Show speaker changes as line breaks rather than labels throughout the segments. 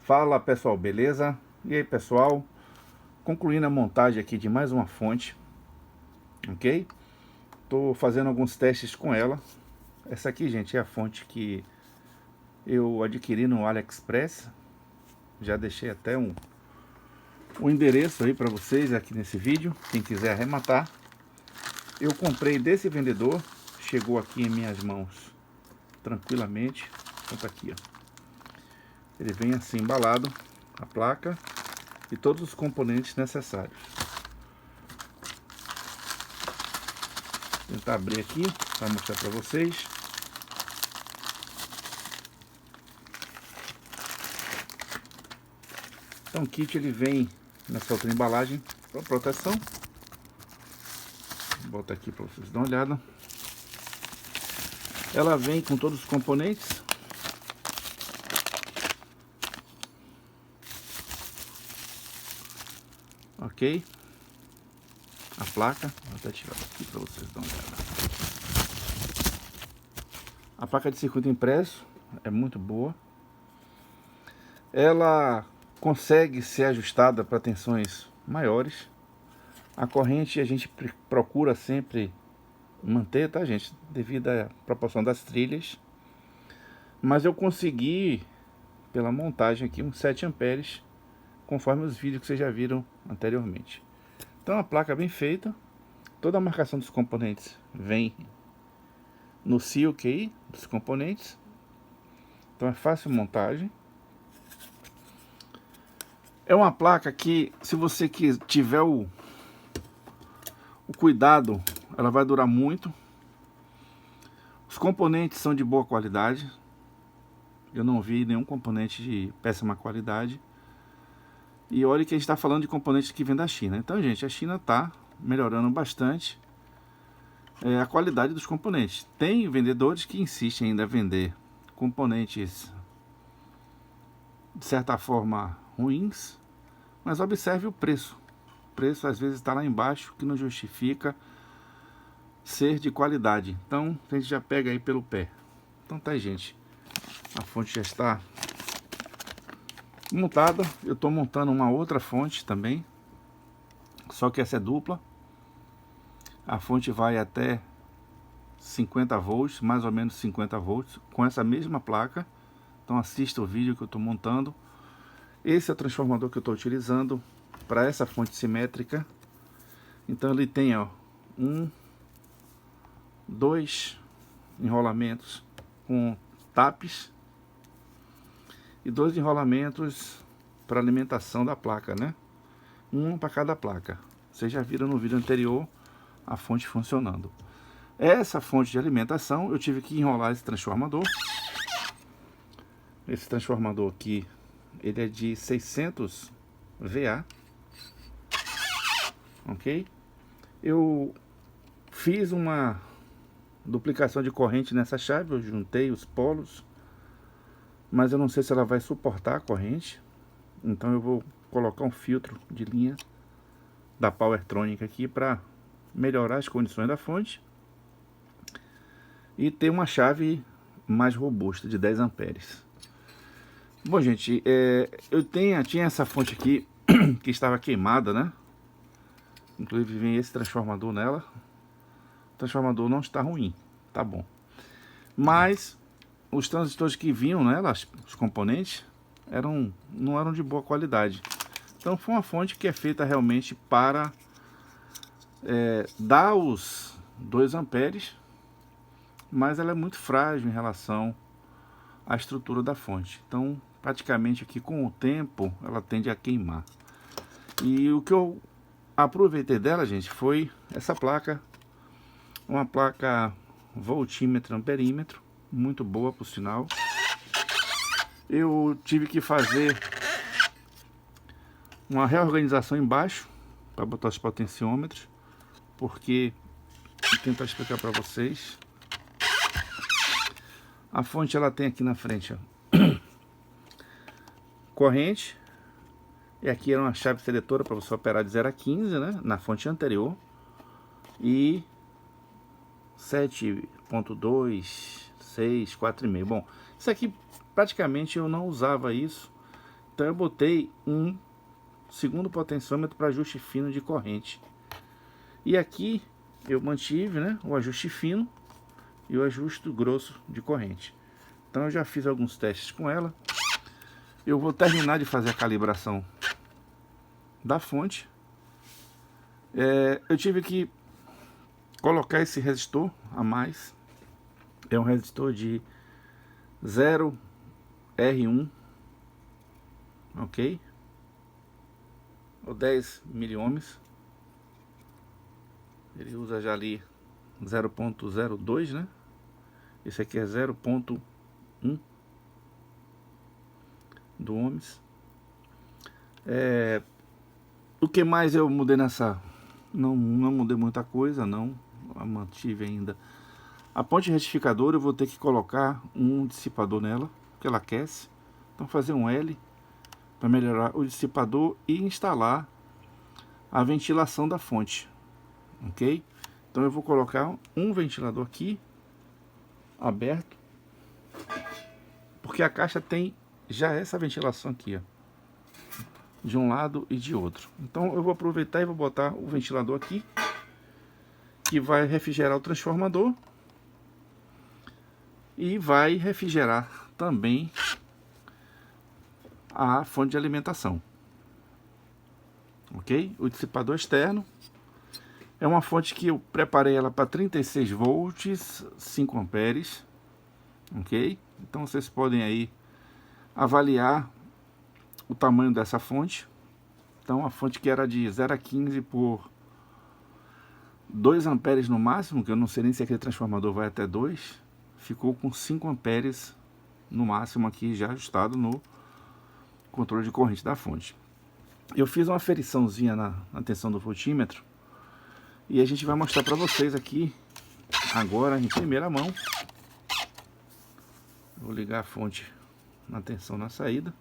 Fala pessoal, beleza? E aí pessoal, concluindo a montagem aqui de mais uma fonte, ok? Tô fazendo alguns testes com ela. Essa aqui, gente, é a fonte que eu adquiri no AliExpress. Já deixei até um endereço aí para vocês aqui nesse vídeo, quem quiser arrematar. Eu comprei desse vendedor, chegou aqui em minhas mãos tranquilamente. Então tá aqui, ó. Ele vem assim embalado, a placa e todos os componentes necessários. Vou tentar abrir aqui para mostrar para vocês. Então o kit ele vem nessa outra embalagem para proteção. Vou botar aqui para vocês darem uma olhada. Ela vem com todos os componentes. Ok. A placa, vou até tirar aqui para vocês darem uma olhada. A placa de circuito impresso é muito boa. Ela consegue ser ajustada para tensões maiores. A corrente a gente procura sempre manter, tá, gente? Devido à proporção das trilhas. Mas eu consegui, pela montagem aqui, uns 7 amperes, conforme os vídeos que vocês já viram anteriormente. Então a placa bem feita. Toda a marcação dos componentes vem no silk aí, dos componentes. Então é fácil montagem. É uma placa que, se você tiver o cuidado, ela vai durar muito. Os componentes são de boa qualidade. Eu não vi nenhum componente de péssima qualidade. E olha que a gente está falando de componentes que vêm da China. Então, gente, a China está melhorando bastante a qualidade dos componentes. Tem vendedores que insistem ainda a vender componentes de certa forma ruins, mas observe o preço. O preço às vezes está lá embaixo, que não justifica ser de qualidade. Então a gente já pega aí pelo pé. Então tá aí, gente, a fonte já está montada. Eu estou montando uma outra fonte também, só que essa é dupla. A fonte vai até 50 volts, mais ou menos 50 volts, com essa mesma placa. Então assista o vídeo que eu estou montando. Esse é o transformador que eu estou utilizando para essa fonte simétrica. Então ele tem, ó, 2 enrolamentos com tapes e 2 enrolamentos para alimentação da placa, né? Um para cada placa. Vocês já viram no vídeo anterior a fonte funcionando. Essa fonte de alimentação eu tive que enrolar esse transformador. Esse transformador aqui, ele é de 600 VA, ok? Eu fiz uma duplicação de corrente nessa chave, eu juntei os polos, mas eu não sei se ela vai suportar a corrente, então eu vou colocar um filtro de linha da Powertronic aqui para melhorar as condições da fonte e ter uma chave mais robusta de 10 amperes. Bom, gente, eu tinha essa fonte aqui que estava queimada, né? Inclusive vem esse transformador nela. O transformador não está ruim, tá bom. Mas os transistores que vinham nela, os componentes, não eram de boa qualidade. Então foi uma fonte que é feita realmente para dar os 2 amperes, mas ela é muito frágil em relação à estrutura da fonte. Então praticamente aqui com o tempo ela tende a queimar. E o que eu aproveitei dela, gente, foi essa placa, uma placa voltímetro amperímetro, muito boa por sinal. Eu tive que fazer uma reorganização embaixo para botar os potenciômetros, porque vou tentar explicar para vocês. A fonte ela tem aqui na frente, ó, corrente, e aqui era uma chave seletora para você operar de 0 a 15, né, na fonte anterior, e 7.2, 6, 4,5. Bom, isso aqui praticamente eu não usava isso, Então eu botei um segundo potenciômetro para ajuste fino de corrente. E aqui eu mantive, né, o ajuste fino e o ajuste grosso de corrente. Então eu já fiz alguns testes com ela. Eu vou terminar de fazer a calibração da fonte. Eu tive que colocar esse resistor a mais. É um resistor de 0R1, ok? Ou 10 miliohms. Ele usa já ali 0.02, né? Esse aqui é 0.1 do ohms. O que mais eu mudei nessa? Não mudei muita coisa, não. Eu mantive ainda. A ponte retificadora eu vou ter que colocar um dissipador nela, porque ela aquece. Então fazer um L para melhorar o dissipador e instalar a ventilação da fonte, ok? Então eu vou colocar um ventilador aqui aberto, porque a caixa tem já essa ventilação aqui, ó, de um lado e de outro. Então eu vou aproveitar e vou botar o ventilador aqui, que vai refrigerar o transformador e vai refrigerar também a fonte de alimentação, ok? O dissipador externo é uma fonte que eu preparei ela para 36 volts, 5 amperes, ok? Então vocês podem aí avaliar o tamanho dessa fonte. Então a fonte que era de 0,15 por 2 amperes no máximo, que eu não sei nem se aquele transformador vai até 2, ficou com 5 amperes no máximo aqui já ajustado no controle de corrente da fonte. Eu fiz uma aferiçãozinha na tensão do voltímetro e a gente vai mostrar para vocês aqui agora em primeira mão. Vou ligar a fonte na tensão na saída.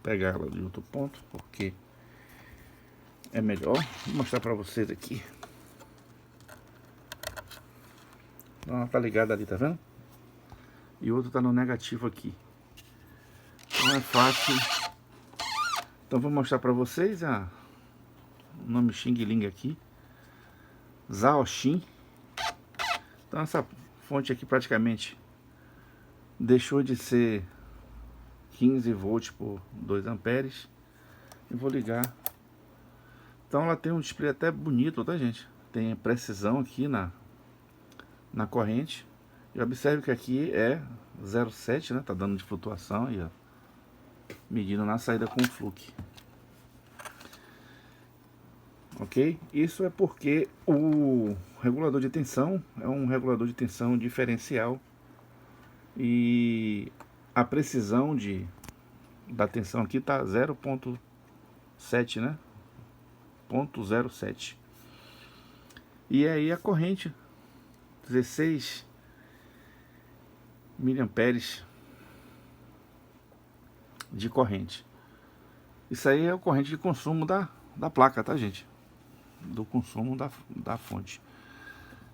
Pegar ela de outro ponto, porque é melhor. Vou mostrar para vocês aqui. Então, ela tá ligada ali, tá vendo? E o outro tá no negativo aqui. Então é fácil. Então vou mostrar para vocês o nome Xing Ling aqui, Zaoxin. Então essa fonte aqui praticamente deixou de ser 15 volts por 2 amperes. E vou ligar. Então ela tem um display até bonito, tá, gente? Tem precisão aqui na corrente. E observe que aqui é 0,7, né? Tá dando de flutuação aí, ó. Medindo na saída com o fluke. Ok? Isso é porque o regulador de tensão é um regulador de tensão diferencial. E a precisão da tensão aqui tá 0,7, né? 0,07. E aí a corrente 16 miliamperes de corrente. Isso aí é a corrente de consumo da placa, tá, gente? Do consumo da fonte.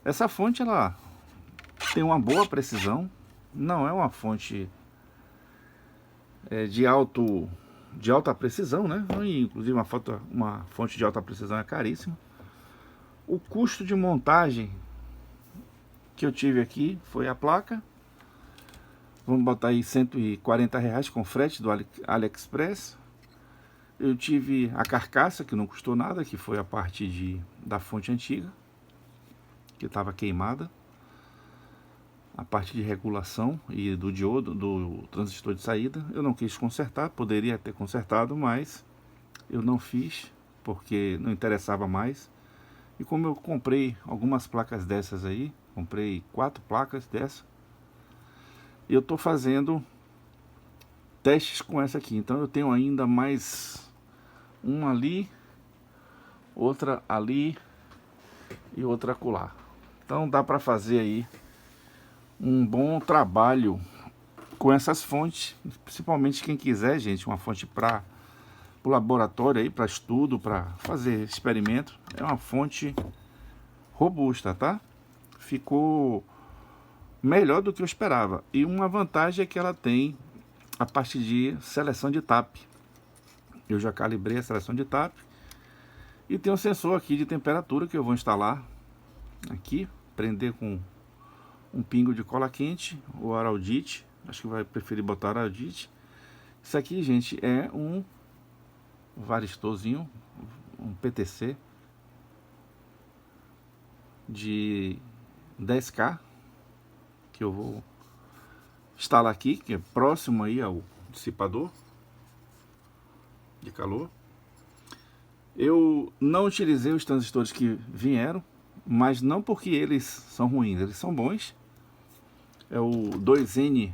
Essa fonte ela tem uma boa precisão. Não é uma fonte de alta precisão, né? Inclusive uma fonte de alta precisão é caríssima. O custo de montagem que eu tive aqui foi a placa. Vamos botar aí R$140 com frete do AliExpress. Eu tive a carcaça, que não custou nada, que foi a parte da fonte antiga, que estava queimada. A parte de regulação e do diodo, do transistor de saída, eu não quis consertar, poderia ter consertado, mas eu não fiz, porque não interessava mais. E como eu comprei algumas placas dessas aí, comprei 4 placas dessa, eu estou fazendo testes com essa aqui. Então eu tenho ainda mais uma ali, outra ali e outra acolá. Então dá para fazer aí um bom trabalho com essas fontes, principalmente quem quiser, gente, uma fonte para o laboratório aí, para estudo, para fazer experimento. É uma fonte robusta, tá? Ficou melhor do que eu esperava. E uma vantagem é que ela tem a parte de seleção de tap. Eu já calibrei a seleção de tap. E tem um sensor aqui de temperatura que eu vou instalar aqui, prender com um pingo de cola quente ou araldite. Acho que vai preferir botar araldite. Isso aqui, gente, é um varistorzinho, um PTC de 10K que eu vou instalar aqui, que é próximo aí ao dissipador de calor. Eu não utilizei os transistores que vieram, mas não porque eles são ruins, eles são bons. É o 2N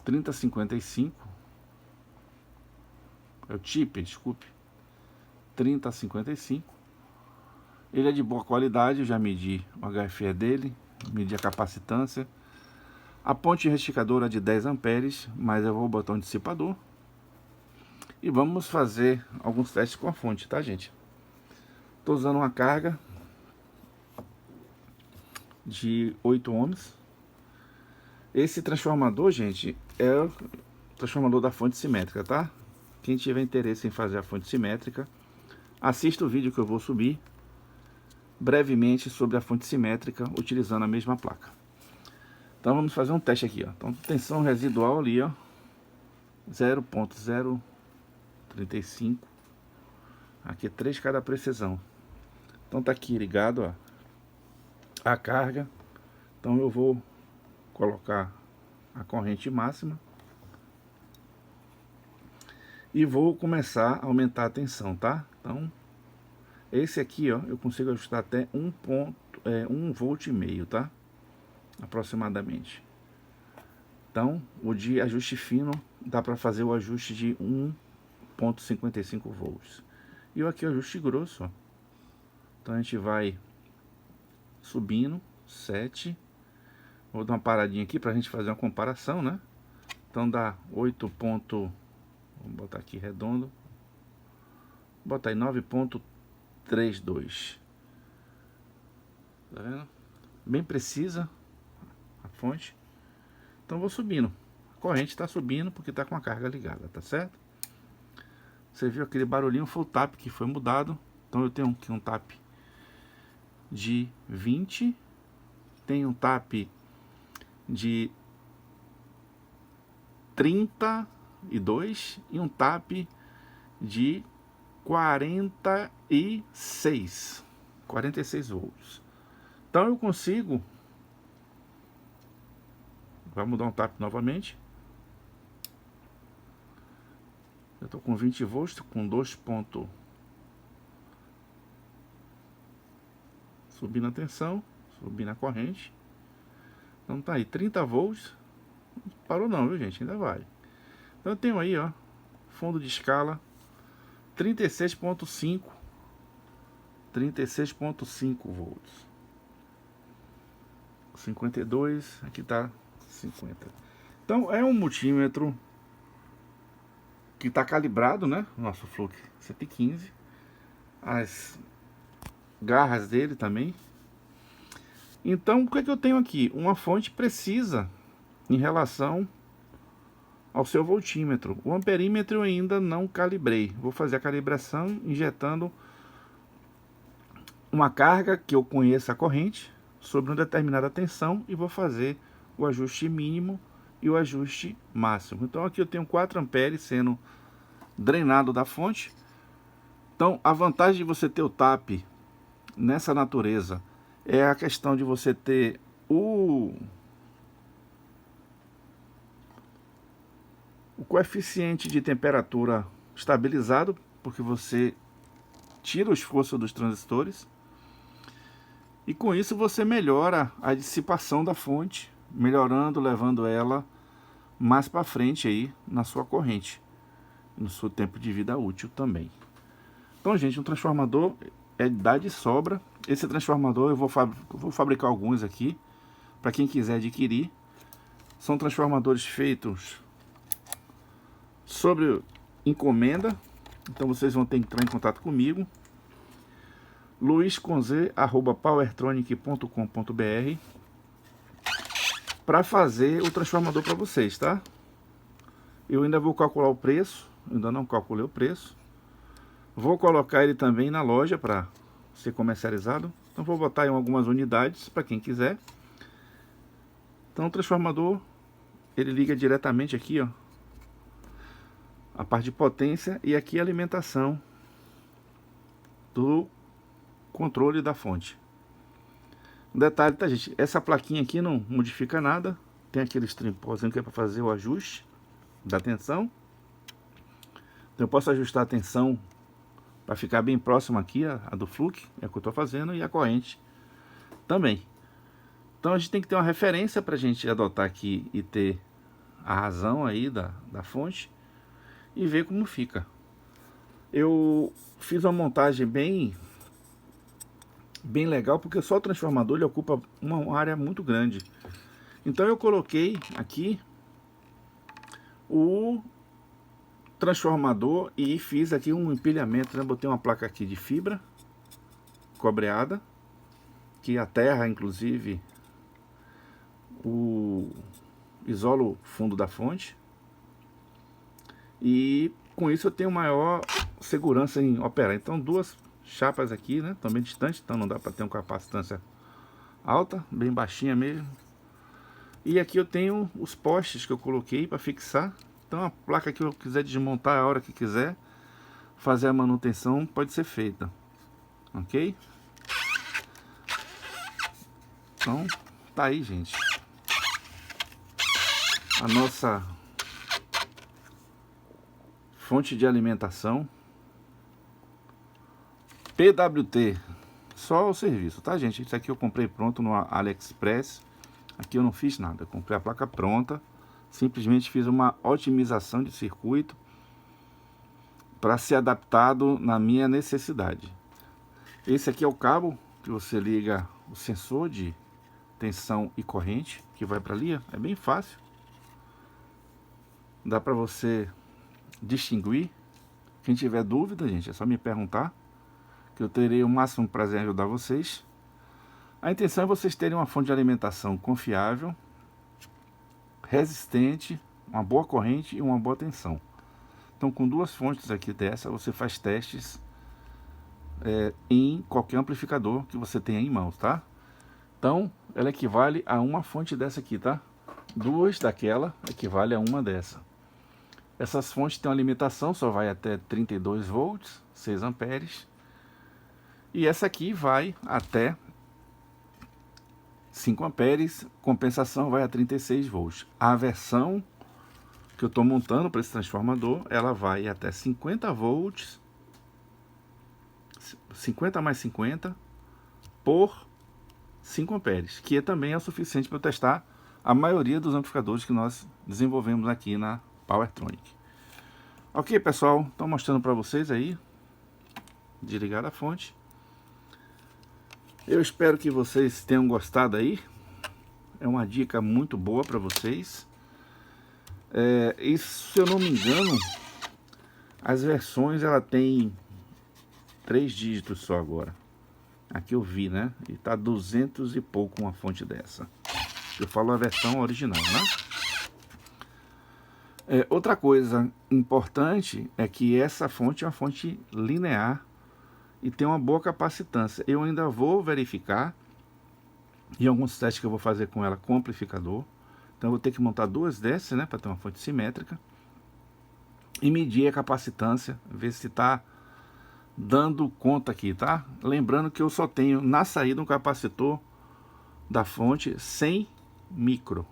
3055, é o chip, desculpe, 3055. Ele é de boa qualidade, eu já medi o HFE dele, medi a capacitância. A ponte retificadora é de 10 amperes, mas eu vou botar um dissipador. E vamos fazer alguns testes com a fonte, tá, gente? Estou usando uma carga de 8 ohms. Esse transformador, gente, é o transformador da fonte simétrica, tá? Quem tiver interesse em fazer a fonte simétrica, assista o vídeo que eu vou subir brevemente sobre a fonte simétrica utilizando a mesma placa. Então vamos fazer um teste aqui, ó. Então tensão residual ali, ó, 0.035. Aqui é 3K da precisão. Então tá aqui ligado, ó, a carga. Então eu vou colocar a corrente máxima e vou começar a aumentar a tensão, tá? Então esse aqui, ó, eu consigo ajustar até 1 volt e meio, tá? Aproximadamente. Então o de ajuste fino dá para fazer o ajuste de 1.55 volts. E aqui o ajuste grosso, ó. Então a gente vai subindo 7. Vou dar uma paradinha aqui para a gente fazer uma comparação, né? Então dá 8. Vamos botar aqui redondo. Vou botar aí 9.32. Tá vendo? Bem precisa a fonte. Então vou subindo. A corrente está subindo porque está com a carga ligada, tá certo? Você viu aquele barulhinho, foi o tap que foi mudado. Então eu tenho aqui um tap de 20. Tenho um tap de 32 e um tap de 46 volts. Então eu consigo, vai mudar um tap novamente. Eu estou com 20 volts, com 2 pontos, subindo a tensão, subindo a corrente. Então tá aí, 30 volts. Não parou não, viu, gente? Ainda vai. Então eu tenho aí, ó, fundo de escala 36.5 volts. 52, aqui tá 50. Então é um multímetro que está calibrado, né? Nosso Flux 115. As garras dele também. Então, o que é que eu tenho aqui? Uma fonte precisa em relação ao seu voltímetro. O amperímetro eu ainda não calibrei. Vou fazer a calibração injetando uma carga que eu conheça a corrente sobre uma determinada tensão e vou fazer o ajuste mínimo e o ajuste máximo. Então aqui eu tenho 4 amperes sendo drenado da fonte. Então a vantagem de você ter o tap nessa natureza é a questão de você ter o coeficiente de temperatura estabilizado, porque você tira o esforço dos transistores. E com isso você melhora a dissipação da fonte, melhorando, levando ela mais para frente aí na sua corrente, no seu tempo de vida útil também. Então, gente, um transformador dá de sobra. Esse transformador eu vou fabricar alguns aqui para quem quiser adquirir. São transformadores feitos sobre encomenda. Então vocês vão ter que entrar em contato comigo. luisconze@powertronic.com.br. para fazer o transformador para vocês, tá? Eu ainda vou calcular o preço, ainda não calculei o preço. Vou colocar ele também na loja para ser comercializado. Então vou botar em algumas unidades para quem quiser. Então o transformador, ele liga diretamente aqui, ó, a parte de potência, e aqui a alimentação do controle da fonte. Um detalhe, tá, gente? Essa plaquinha aqui não modifica nada. Tem aquele tripózinho que é para fazer o ajuste da tensão. Então eu posso ajustar a tensão para ficar bem próximo aqui a do fluxo, é o que eu estou fazendo, e a corrente também. Então a gente tem que ter uma referência para a gente adotar aqui e ter a razão aí da fonte e ver como fica. Eu fiz uma montagem bem legal, porque só o transformador ele ocupa uma área muito grande. Então eu coloquei aqui o transformador e fiz aqui um empilhamento, né? Botei uma placa aqui de fibra cobreada, que a terra, inclusive, isola o fundo da fonte, e com isso eu tenho maior segurança em operar. Então duas chapas aqui, né? Estão bem distantes, então não dá para ter uma capacitância alta, bem baixinha mesmo. E aqui eu tenho os postes que eu coloquei para fixar. Então a placa que eu quiser desmontar a hora que quiser, fazer a manutenção, pode ser feita. Ok? Então tá aí, gente, a nossa fonte de alimentação PWT, só o serviço, tá, gente? Isso aqui eu comprei pronto no AliExpress. Aqui eu não fiz nada, eu comprei a placa pronta, simplesmente fiz uma otimização de circuito para ser adaptado na minha necessidade. Esse aqui é o cabo que você liga o sensor de tensão e corrente, que vai para ali, é bem fácil. Dá para você distinguir. Quem tiver dúvida, gente, é só me perguntar, que eu terei o máximo prazer em ajudar vocês. A intenção é vocês terem uma fonte de alimentação confiável, resistente, uma boa corrente e uma boa tensão. Então, com duas fontes aqui dessa, você faz testes em qualquer amplificador que você tenha em mãos, tá? Então, ela equivale a uma fonte dessa aqui, tá? Duas daquela equivale a uma dessa. Essas fontes têm uma limitação, só vai até 32 volts, 6 amperes. E essa aqui vai até 5 amperes, compensação vai a 36 volts. A versão que eu estou montando para esse transformador, ela vai até 50 volts, 50 mais 50 por 5 amperes, que também é o suficiente para eu testar a maioria dos amplificadores que nós desenvolvemos aqui na Powertronic. Ok, pessoal, estou mostrando para vocês aí, desligar a fonte. Eu espero que vocês tenham gostado aí. É uma dica muito boa para vocês. E se eu não me engano, as versões ela tem 3 dígitos só agora. Aqui eu vi, né? E tá 200 e pouco uma fonte dessa. Eu falo a versão original, né? Outra coisa importante é que essa fonte é uma fonte linear e tem uma boa capacitância. Eu ainda vou verificar em alguns testes que eu vou fazer com ela com amplificador. Então eu vou ter que montar duas dessas, né, para ter uma fonte simétrica e medir a capacitância, ver se está dando conta aqui, tá? Lembrando que eu só tenho na saída um capacitor da fonte 100 micro.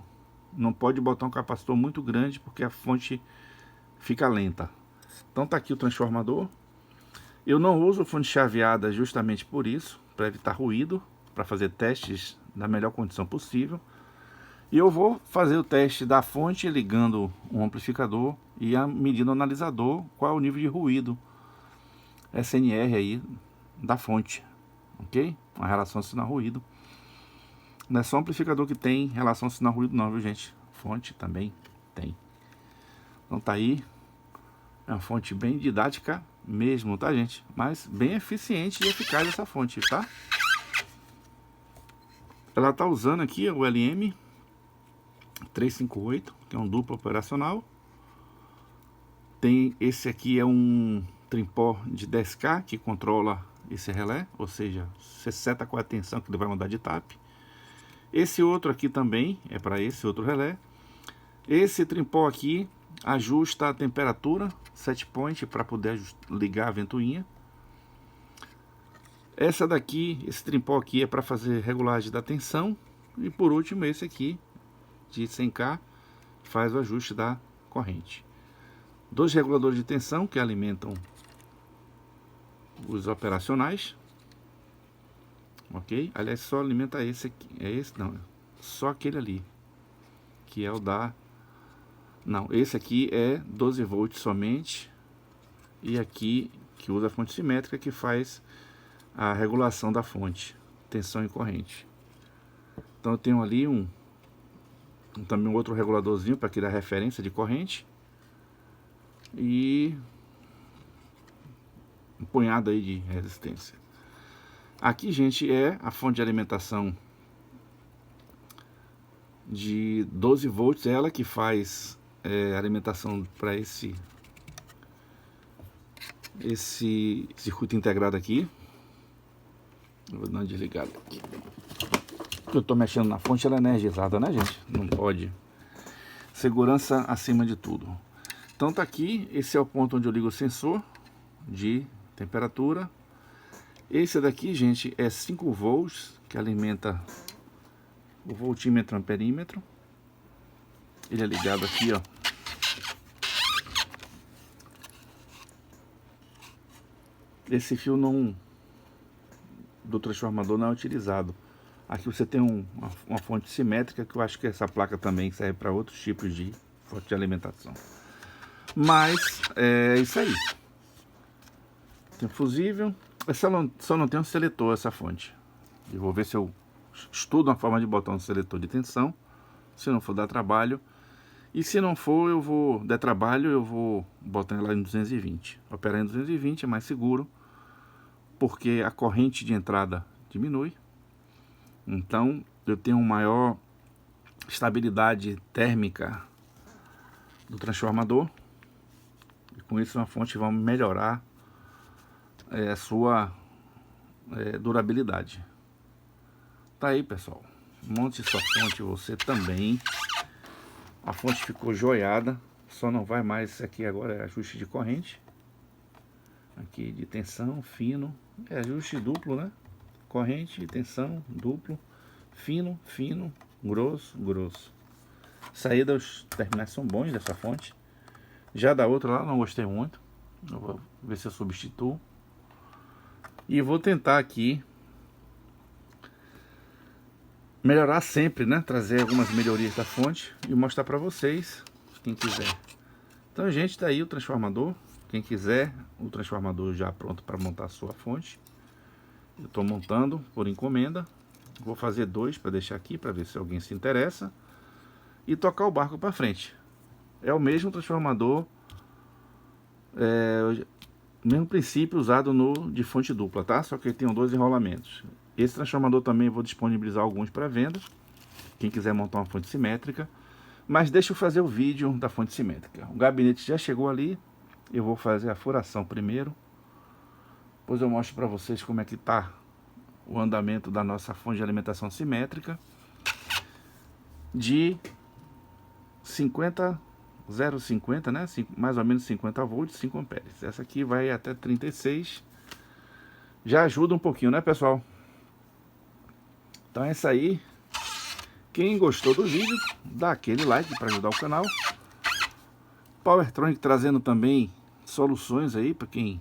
Não pode botar um capacitor muito grande porque a fonte fica lenta. Então tá aqui o transformador. Eu não uso fonte chaveada justamente por isso, para evitar ruído, para fazer testes na melhor condição possível. E eu vou fazer o teste da fonte ligando um amplificador e medindo no analisador qual é o nível de ruído SNR aí da fonte, ok? Uma relação sinal-ruído. Não é só o amplificador que tem relação sinal-ruído não, viu, gente? Fonte também tem. Então tá aí. É uma fonte bem didática mesmo, tá, gente? Mas bem eficiente e eficaz essa fonte, tá? Ela tá usando aqui o LM 358, que é um duplo operacional. Tem esse aqui, é um trimpó de 10K que controla esse relé, ou seja, você seta com a tensão que ele vai mudar de tap. Esse outro aqui também é para esse outro relé. Esse trimpó aqui ajusta a temperatura, set point, para poder ligar a ventoinha. Essa daqui, esse trimpó aqui é para fazer regulagem da tensão. E por último esse aqui de 100K faz o ajuste da corrente. Dois reguladores de tensão que alimentam os operacionais. Ok? Aliás, só alimenta esse aqui. É esse? Não. Só aquele ali. Que é o da... Não, esse aqui é 12 volts somente. E aqui, que usa a fonte simétrica, que faz a regulação da fonte, tensão e corrente. Então eu tenho ali também um outro reguladorzinho para criar referência de corrente. E um punhado aí de resistência. Aqui, gente, é a fonte de alimentação de 12 volts, ela que faz alimentação para esse circuito integrado aqui. Eu vou dar uma desligada aqui. Eu tô mexendo na fonte, ela é energizada, né, gente? Não pode. Segurança acima de tudo. Então tá aqui, esse é o ponto onde eu ligo o sensor de temperatura. Esse daqui, gente, é 5 volts, que alimenta o voltímetro amperímetro. Ele é ligado aqui, ó. Esse fio do transformador não é utilizado. Aqui você tem uma fonte simétrica, que eu acho que essa placa também serve para outros tipos de fonte de alimentação. Mas é isso aí. Tem fusível. Só não tem um seletor essa fonte. Eu vou ver se eu estudo uma forma de botar um seletor de tensão. Se não for dar trabalho. E se não for, der trabalho, eu vou botar ela em 220. Operar em 220 é mais seguro, porque a corrente de entrada diminui. Então eu tenho uma maior estabilidade térmica do transformador. E com isso a fonte vai melhorar a sua durabilidade. Tá aí, pessoal. Monte sua fonte você também. A fonte ficou joiada. Só não vai mais. Isso aqui agora é ajuste de corrente. Aqui de tensão, fino. É ajuste duplo, né? Corrente, tensão, duplo. Fino, fino. Grosso, grosso. Saída, os terminais são bons dessa fonte. Já da outra lá, não gostei muito. Eu vou ver se eu substituo. E vou tentar aqui melhorar sempre, né? Trazer algumas melhorias da fonte e mostrar para vocês, quem quiser. Então, gente, tá aí o transformador. Quem quiser, o transformador já pronto para montar a sua fonte. Eu estou montando por encomenda. Vou fazer 2 para deixar aqui, para ver se alguém se interessa. E tocar o barco para frente. É o mesmo transformador, mesmo princípio usado no de fonte dupla, tá? Só que ele tem 2 enrolamentos. Esse transformador também eu vou disponibilizar alguns para venda. Quem quiser montar uma fonte simétrica. Mas deixa eu fazer o vídeo da fonte simétrica. O gabinete já chegou ali. Eu vou fazer a furação primeiro. Depois eu mostro para vocês como é que tá o andamento da nossa fonte de alimentação simétrica. De 0,50, né? Mais ou menos 50 volts, 5 amperes. Essa aqui vai até 36. Já ajuda um pouquinho, né, pessoal? Então é isso aí. Quem gostou do vídeo, dá aquele like para ajudar o canal. Powertronic trazendo também soluções aí para quem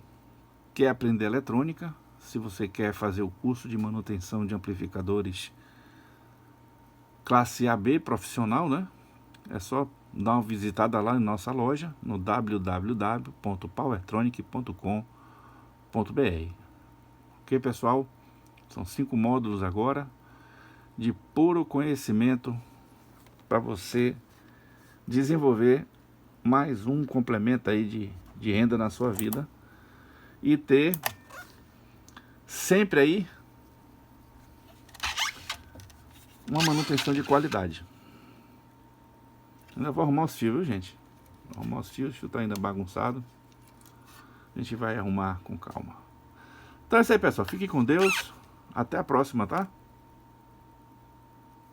quer aprender eletrônica. Se você quer fazer o curso de manutenção de amplificadores classe AB profissional, né? É só dar uma visitada lá em nossa loja no www.powertronic.com.br. Ok, pessoal? São 5 módulos agora de puro conhecimento para você desenvolver mais um complemento aí de renda na sua vida e ter sempre aí uma manutenção de qualidade. Ainda vou arrumar os fios, viu, gente? Vou arrumar os fios, o fio tá ainda bagunçado. A gente vai arrumar com calma. Então é isso aí, pessoal. Fiquem com Deus. Até a próxima, tá?